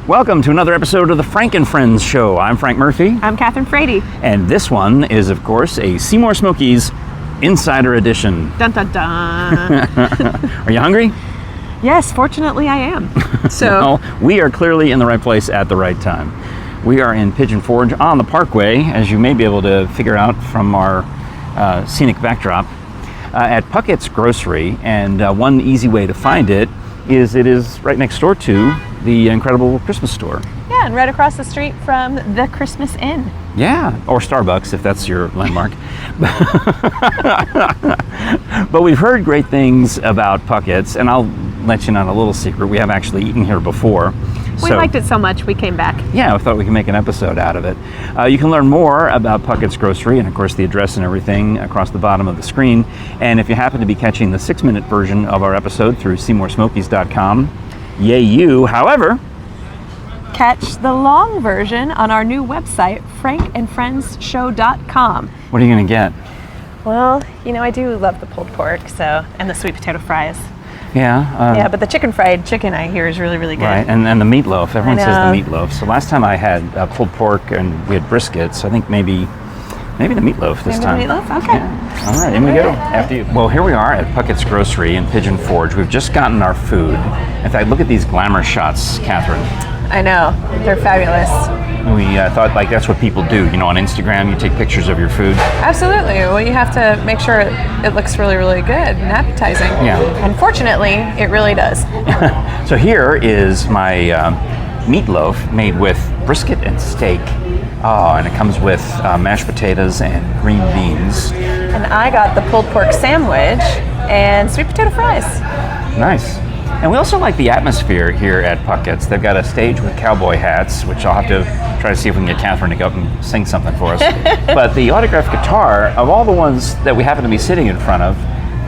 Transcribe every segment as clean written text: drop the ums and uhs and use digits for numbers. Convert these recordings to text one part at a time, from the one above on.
Welcome to another episode of the Frank and Friends show. I'm Frank Murphy. I'm Kathryn Frady. And this one is, of course, a Seymour Smokies Insider Edition. Dun dun dun. Are you hungry? Yes, fortunately I am. So Well, we are clearly in the right place at the right time. We are in Pigeon Forge on the Parkway, as you may be able to figure out from our scenic backdrop, at Puckett's Grocery. And one easy way to find it is right next door to the incredible Christmas store. yeah, and right across the street from the Christmas Inn. Yeah, or Starbucks if that's your landmark. But we've heard great things about Puckett's, and I'll let you in on a little secret. We have actually eaten here before. We liked it so much we came back. Yeah, I thought we could make an episode out of it. You can learn more about Puckett's Grocery and, of course, the address and everything across the bottom of the screen. And if you happen to be catching the 6-minute version of our episode through SeymourSmokies.com, yay you. However, Catch the long version on our new website, frankandfriendsshow.com. what are you going to get? Well, you know, I do love the pulled pork, and the sweet potato fries. Yeah. Yeah, but the fried chicken I hear is really, really good. Right, and the meatloaf. Everyone says know. the meatloaf. So last time I had pulled pork and we had brisket, so I think maybe the meatloaf this Maybe time. the meatloaf? Okay. Yeah. All right, in we go. After you. Well, here we are at Puckett's Grocery in Pigeon Forge. We've just gotten our food. In fact, look at these glamour shots, Kathryn. I know, they're fabulous. We thought that's what people do. You know, on Instagram, you take pictures of your food. Absolutely. Well, you have to make sure it looks really, really good and appetizing. Yeah. Unfortunately, it really does. So here is my meatloaf made with brisket and steak. Oh, and it comes with mashed potatoes and green beans. And I got the pulled pork sandwich and sweet potato fries. Nice. And we also like the atmosphere here at Puckett's. They've got a stage with cowboy hats, which I'll have to try to see if we can get Kathryn to go up and sing something for us. But the autographed guitar, of all the ones that we happen to be sitting in front of,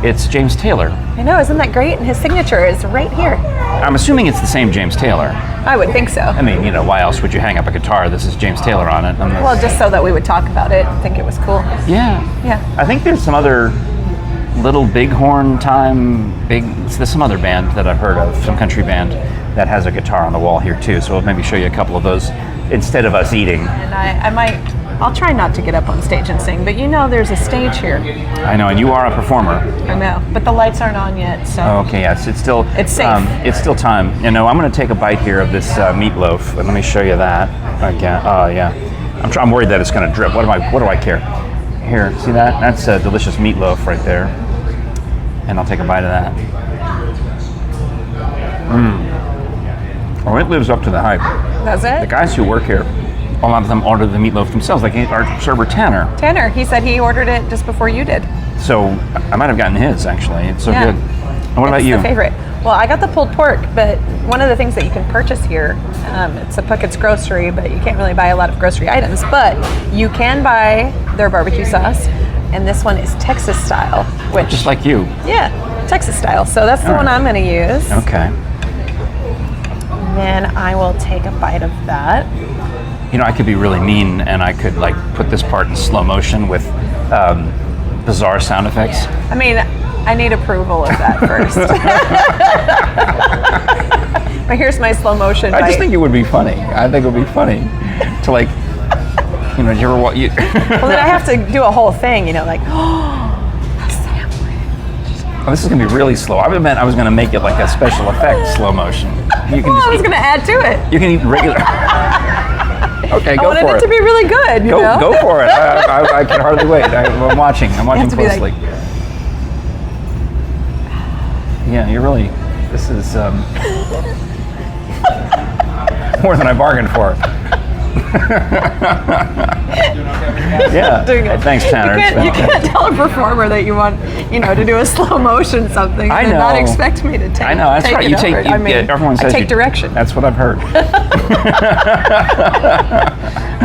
it's James Taylor. I know, isn't that great? And his signature is right here. I'm assuming it's the same James Taylor. I would think so. I mean, you know, why else would you hang up a guitar? This is James Taylor on it. Well, just so that we would talk about it and think it was cool. Yeah. Yeah. I think there's some other Little Bighorn there's some other band that I've heard of, some country band that has a guitar on the wall here too. So we'll maybe show you a couple of those instead of us eating. And I'll try not to get up on stage and sing, but you know there's a stage here. I know, and you are a performer. I know, but the lights aren't on yet, so. Oh, okay, yes, it's still. It's safe. It's still time. You know, I'm going to take a bite here of this meatloaf, and let me show you that. Again, yeah. I'm worried that it's going to drip. What do I care? Here, see that? That's a delicious meatloaf right there. And I'll take a bite of that. Oh, it lives up to the hype. Does it? The guys who work here, a lot of them order the meatloaf themselves, like our server Tanner. Tanner, he said he ordered it just before you did. So I might have gotten his, actually. It's so Yeah. good. And what about you? It's the favorite. Well, I got the pulled pork, but one of the things that you can purchase here, it's a Puckett's Grocery, but you can't really buy a lot of grocery items, but you can buy their barbecue sauce, and this one is Texas style, which... Just like you. Yeah, Texas style. So that's the one I'm going to use. Okay. And then I will take a bite of that. You know, I could be really mean, and I could put this part in slow motion with bizarre sound effects. I mean, I need approval of that first. But here's my slow motion bite. I just think it would be funny. I think it would be funny to you know, did you ever watch? Well, then I have to do a whole thing, you know, like, a sandwich. Oh, this is gonna be really slow. I meant I was gonna make it like a special effect slow motion. You can I was going to add to it. You can eat regular. Okay, go for it. I wanted it to be really good, you know? Go for it. I can hardly wait. I'm watching. I'm watching closely. Yeah, you're really. This is more than I bargained for. Yeah. Doing it. Thanks, Tanner. You can't tell a performer that you want, to do a slow motion something and not expect me to take. I know, that's right. Everyone says I take direction. That's what I've heard.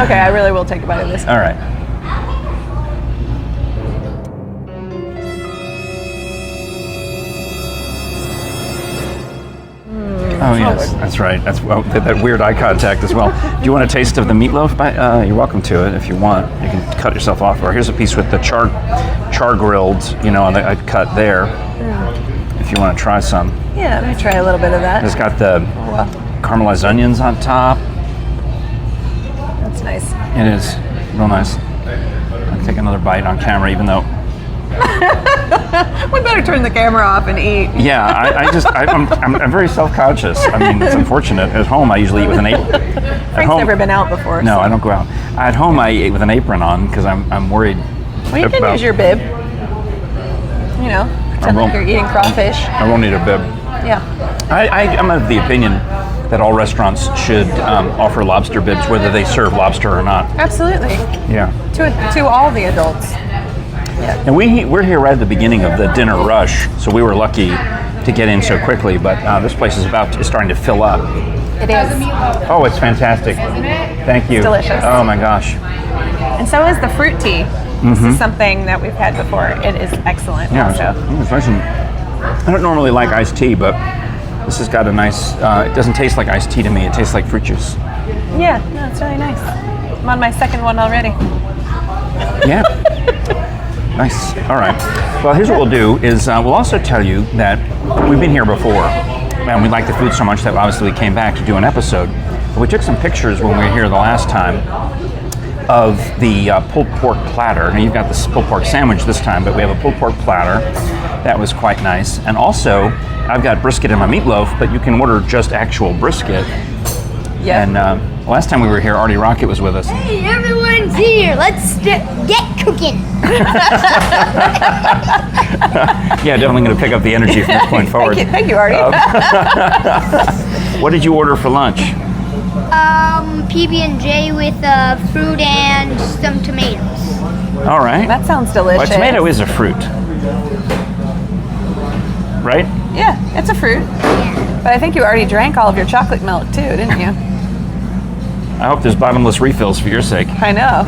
Okay, I really will take a bite of this. All right. Oh yes, that's right. That's that weird eye contact as well. Do you want a taste of the meatloaf? You're welcome to it if you want. You can cut yourself off. Or here's a piece with the char grilled, I cut there. If you want to try some. Yeah, let me try a little bit of that. It's got the caramelized onions on top. That's nice. It is real nice. I'll take another bite on camera, even though. We better turn the camera off and eat. Yeah, I'm very self-conscious. I mean, it's unfortunate. At home, I usually eat with an apron. Frank's never been out before. No, so. I don't go out. At home, I eat with an apron on because I'm worried. Well, you can use your bib. You know, pretend like you're eating crawfish. I won't need a bib. Yeah. I'm of the opinion that all restaurants should offer lobster bibs, whether they serve lobster or not. Absolutely. Yeah. To all the adults. Yeah. And we're here right at the beginning of the dinner rush, so we were lucky to get in so quickly. But this place is starting to fill up. It is. Oh, it's fantastic. Thank you. It's delicious. Oh my gosh. And so is the fruit tea. This is something that we've had before. It is excellent. Yeah, Also. it's nice. I don't normally like iced tea, but this has got a nice. It doesn't taste like iced tea to me. It tastes like fruit juice. Yeah, no, it's really nice. I'm on my second one already. Yeah. Nice. All right. Well, here's what we'll do is we'll also tell you that we've been here before, and we liked the food so much that obviously we came back to do an episode. But we took some pictures when we were here the last time of the pulled pork platter. Now you've got the pulled pork sandwich this time, but we have a pulled pork platter. That was quite nice. And also, I've got brisket in my meatloaf, but you can order just actual brisket. Yeah. And last time we were here, Artie Rocket was with us. Hey, everyone's here. Let's get cooking. Yeah, definitely going to pick up the energy from this point forward. Thank you, Artie. What did you order for lunch? PB&J with fruit and some tomatoes. All right. That sounds delicious. Well, tomato is a fruit. Right? Yeah, it's a fruit. Yeah. But I think you already drank all of your chocolate milk too, didn't you? I hope there's bottomless refills for your sake. I know.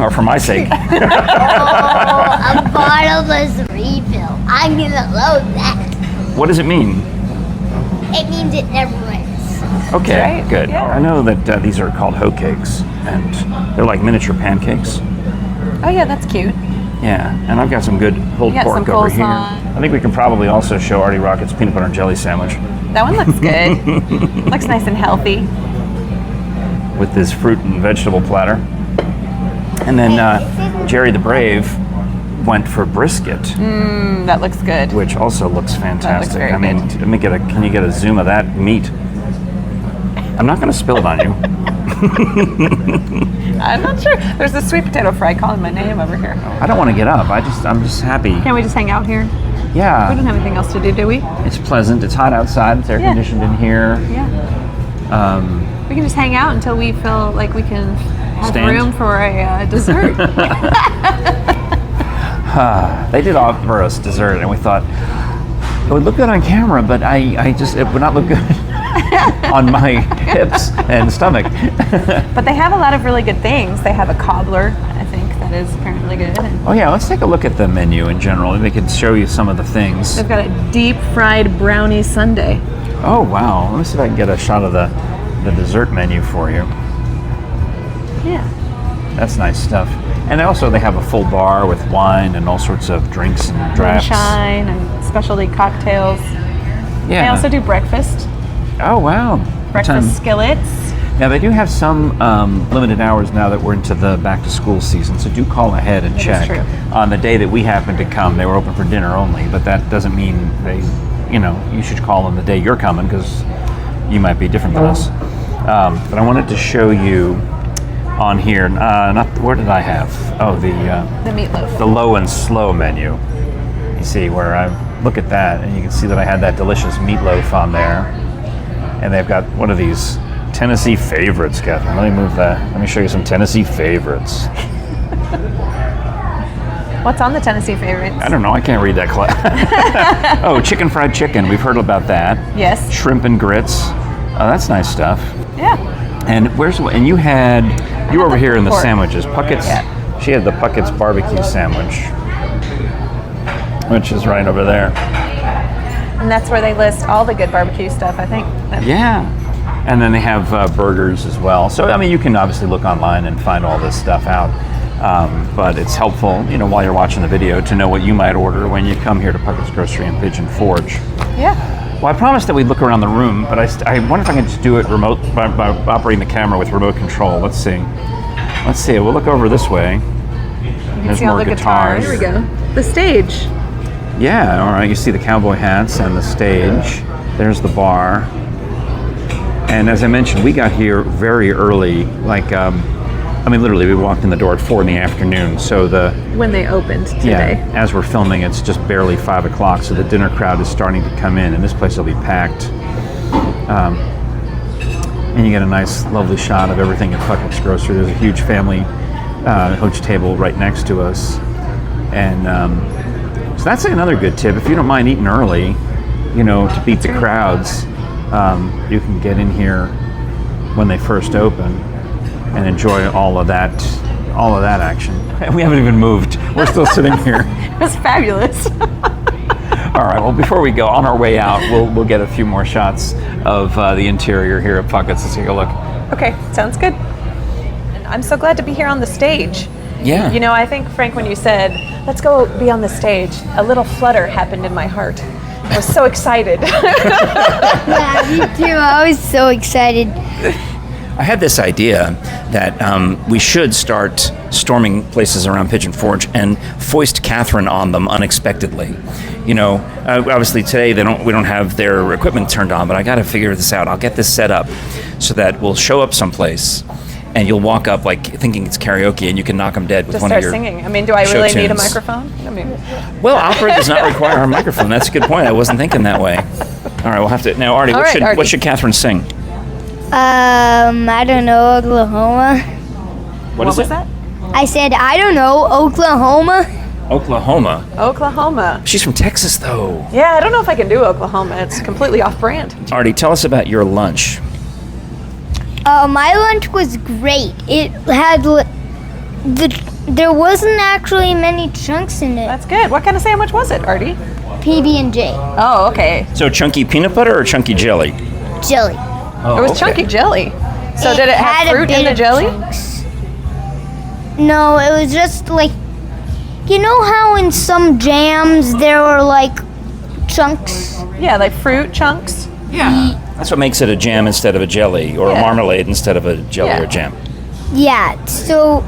Or for my sake. Oh, a bottomless refill. I'm gonna load that. What does it mean? It means it never ends. Okay, Right, good. yeah. I know that these are called hoe cakes, and they're like miniature pancakes. Oh yeah, that's cute. Yeah, and I've got some good pulled You got pork some over here. coleslaw. I think we can probably also show Artie Rocket's peanut butter and jelly sandwich That one looks good. Looks nice and healthy. with this fruit and vegetable platter. And then Jere the Brave went for brisket, That looks good. which also looks fantastic. very I mean, good. can you get a zoom of that meat? I'm not going to spill it on you. I'm not sure. There's a sweet potato fry calling my name over here. I don't want to get up. I'm just happy. Can't we just hang out here? We Yeah, don't have anything else to do, do we? it's pleasant. It's hot outside. It's air Yeah. conditioned in here. Yeah. We can just hang out until we feel like we can have Stand? room for a dessert. They did offer us dessert, and we thought it would look good on camera, but it would not look good on my hips and stomach. But they have a lot of really good things. They have a cobbler, I think, that is apparently good. And Oh yeah, let's take a look at the menu in general. They could show you some of the things. they've got a deep fried brownie sundae. Oh wow, let me see if I can get a shot of the dessert menu for you. Yeah. That's nice stuff. And also they have a full bar with wine and all sorts of drinks and drafts. Moonshine and specialty cocktails. Yeah. They also do breakfast. Oh wow. What time? Breakfast skillets. Now they do have some limited hours now that we're into the back to school season, so do call ahead and That is check. true. On the day that we happen to come, they were open for dinner only, but that doesn't mean you should call them the day you're coming because you might be different than us. But I wanted to show you on here, where did I have? Oh, the meatloaf. the low and slow menu. You see where I look at that, and you can see that I had that delicious meatloaf on there, and they've got one of these Tennessee favorites, Kathryn. Let me move that. Let me show you some Tennessee favorites. What's on the Tennessee favorites? I don't know. I can't read that class. Oh, chicken fried chicken. We've heard about that. Yes. Shrimp and grits. Oh, that's nice stuff. Yeah. And you were over here in the pork. sandwiches. Puckett's. Yeah. She had the Puckett's barbecue sandwich, which is right over there. And that's where they list all the good barbecue stuff, I think. Yeah. And then they have burgers as well. So, I mean, you can obviously look online and find all this stuff out. But it's helpful, while you're watching the video to know what you might order when you come here to Puckett's Grocery in Pigeon Forge. Yeah. Well, I promised that we'd look around the room, but I wonder if I can just do it remote by operating the camera with remote control. Let's see. We'll look over this way. There's more guitars. Here we go. The stage. Yeah, all right. You see the cowboy hats and the stage. There's the bar. And as I mentioned, we got here very early. Literally, we walked in the door at 4 in the afternoon. So when they opened today. Yeah, as we're filming, it's just barely 5 o'clock. So the dinner crowd is starting to come in, and this place will be packed. And you get a nice, lovely shot of everything at Puckett's Grocery. There's a huge family host table right next to us. And so that's another good tip. If you don't mind eating early, to beat the crowds, you can get in here when they first open and enjoy all of that action. We haven't even moved. We're still sitting here. It was fabulous. All right, well, before we go, on our way out, we'll get a few more shots of the interior here at Puckett's. Let's take a look. Okay, sounds good. And I'm so glad to be here on the stage. Yeah. I think, Frank, when you said, let's go be on the stage, a little flutter happened in my heart. I was so excited. Yeah, me too. I was so excited. I had this idea that we should start storming places around Pigeon Forge and foist Kathryn on them unexpectedly. Obviously today we don't have their equipment turned on, but I got to figure this out. I'll get this set up so that we'll show up someplace and you'll walk up thinking it's karaoke and you can knock them dead with Just one start of your singing. Do I show really need a tunes. microphone? Well, opera does not require a microphone. That's a good point. I wasn't thinking that way. All right, we'll have to now. Artie, Artie. what should Kathryn sing? I don't know, Oklahoma. What is was it? that? I said, I don't know, Oklahoma. Oklahoma. Oklahoma. She's from Texas, though. Yeah, I don't know if I can do Oklahoma. It's completely off-brand. Artie, tell us about your lunch. My lunch was great. It had there wasn't actually many chunks in it. That's good. What kind of sandwich was it, Artie? PB&J Oh, okay. So chunky peanut butter or chunky jelly? jelly. Oh, It was chunky jelly. So did it have had a fruit in bit the of jelly? chunks. No, it was just like, how in some jams there were chunks? Yeah, like fruit chunks. Yeah. That's what makes it a jam instead of a jelly, or a Yeah. marmalade instead of a jelly Yeah. or jam. Yeah, so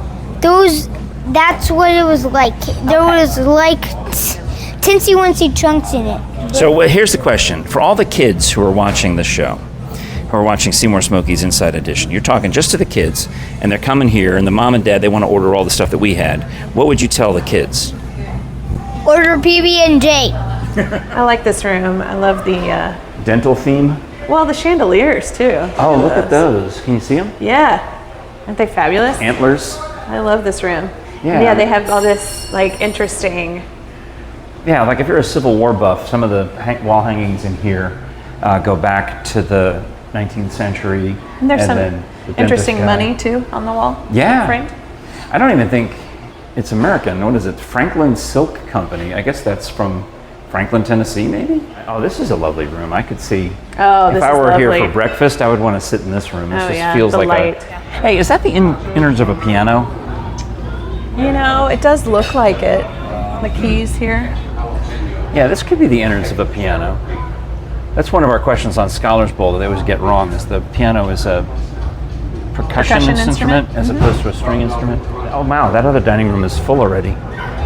that's what it was like. There was teensy weensy chunks in it. So here's the question. For all the kids who are watching the show, who are watching Seymour Smokies Inside Edition, you're talking just to the kids, and they're coming here, and the mom and dad, they want to order all the stuff that we had. What would you tell the kids? Order PB&J. I like this room. I love the, Dental theme? the chandeliers too. Oh, look at those. Can you see them? Yeah. Aren't they fabulous? Antlers. I love this room. Yeah. And yeah, they have all this interesting. Yeah, if you're a Civil War buff, some of the wall hangings in here go back to the 19th century. And there's some then the interesting dentist guy. money too on the wall. Yeah. Framed. I don't even think it's American. What is it? Franklin Silk Company. I guess that's from Franklin, Tennessee, maybe? Oh, this is a lovely room. I could see. Oh, if this I is were here lovely. for breakfast, I would want to sit in this room. This Oh, just yeah, feels the like light. Hey, is that the innards of a piano? It does look like it. The keys here. Yeah, this could be the innards of a piano. That's one of our questions on Scholars Bowl that they always get wrong, is the piano is a percussion instrument as opposed to a string instrument. Oh wow, that other dining room is full already.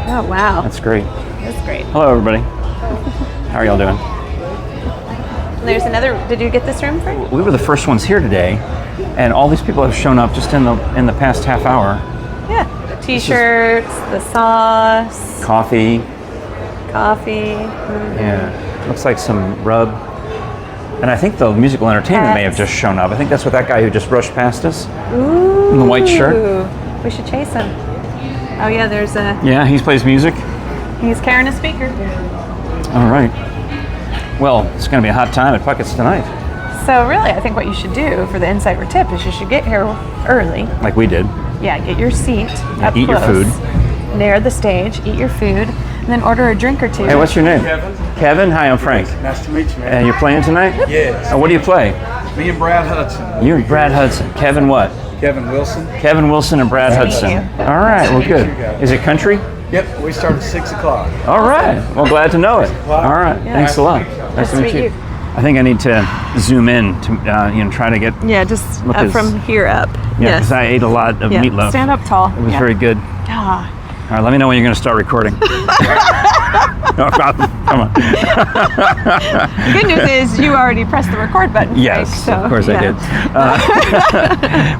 Oh, wow. That's great. That's great. Hello everybody. How are y'all doing? And there's another. Did you get this room, Frank? We were the first ones here today, and all these people have shown up just in the past half hour. Yeah. The t-shirts, the sauce, Coffee, coffee. yeah. Looks like some rub. And I think the musical entertainment may have just shown up. I think that's what that guy who just rushed past us Ooh. in the white shirt. We should chase him. Oh yeah, there's a. Yeah, he plays music. He's carrying a speaker. All right. Well, it's going to be a hot time at Puckett's tonight, So really, I think what you should do for the insider tip is you should get here early. like we did. Yeah, get your seat up eat your close, food. near the stage, eat your food, and then order a drink or two. Hey, what's your name? Kevin. Kevin? Hi, I'm Frank. Nice to meet you, man. And you're playing tonight? Yes. What do you play? Me and Brad Hudson. You and Brad Hudson. Kevin what? Kevin Wilson. Kevin Wilson and Brad Nice to Hudson. meet you. All right, well, Nice to meet good. you guys. Is it country? Yep, we start at 6 o'clock. All right. Well, glad to know it. All right. Yeah. Thanks a lot. Nice to meet you. I think I need to zoom in to try to get just look as- from here up. because I ate a lot of meatloaf. Stand up tall. It was very good. Ah. All right, let me know when you're going to start recording. No, come on. The good news is you already pressed the record button. Yes, Frank, so, of course I did.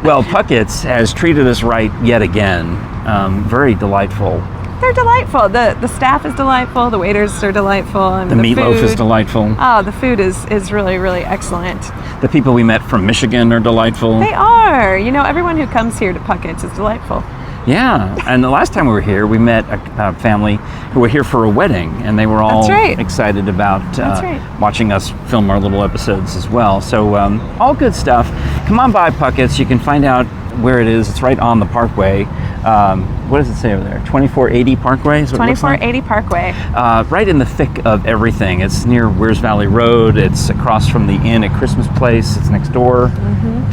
Well, Puckett's has treated us right yet again. Very delightful. They're delightful. The staff is delightful. The waiters are delightful. And The meatloaf is food- delightful. Oh, the food is really, really excellent. The people we met from Michigan are delightful. They are. Everyone who comes here to Puckett's is delightful. Yeah, and the last time we were here, we met a family who were here for a wedding, and they were all That's right. excited about That's right. watching us film our little episodes as well. So all good stuff. Come on by Puckett's. You can find out where it is. It's right on the Parkway. What does it say over there? 2480 Parkway is what it looks like? 2480 Parkway. Right in the thick of everything. It's near Weirs Valley Road. It's across from the inn at Christmas Place. It's next door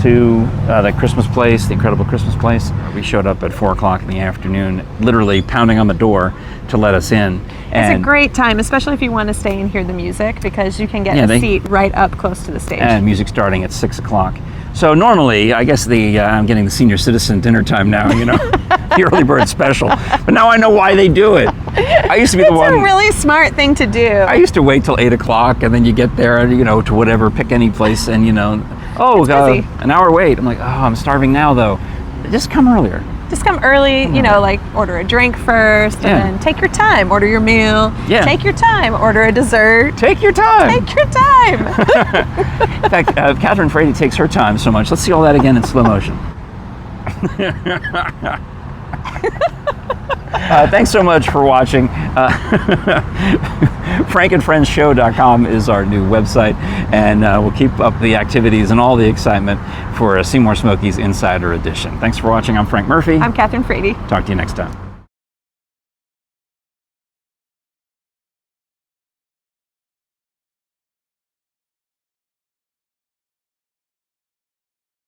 to the Christmas Place, the incredible Christmas Place. We showed up at 4 o'clock in the afternoon, literally pounding on the door to let us in. It's a great time, especially if you want to stay and hear the music, because you can get a seat right up close to the stage. And music starting at 6 o'clock. So normally, I guess I'm getting the senior citizen dinner time now, the early bird special. But now I know why they do it. I used to be the one. It's a really smart thing to do. I used to wait till 8 o'clock, and then you get there, to whatever, pick any place, and busy. an hour wait. I'm like, oh, I'm starving now though. Just come earlier. Just come early, like order a drink first, and then take your time, order your meal. Yeah. Take your time, order a dessert. Take your time. Take your time. In fact, Kathryn Frady takes her time so much. Let's see all that again in slow motion. Thanks so much for watching. frankandfriendsshow.com is our new website, and we'll keep up the activities and all the excitement for a Seymour Smokies Insider Edition. Thanks for watching. I'm Frank Murphy. I'm Kathryn Frady. Talk to you next time.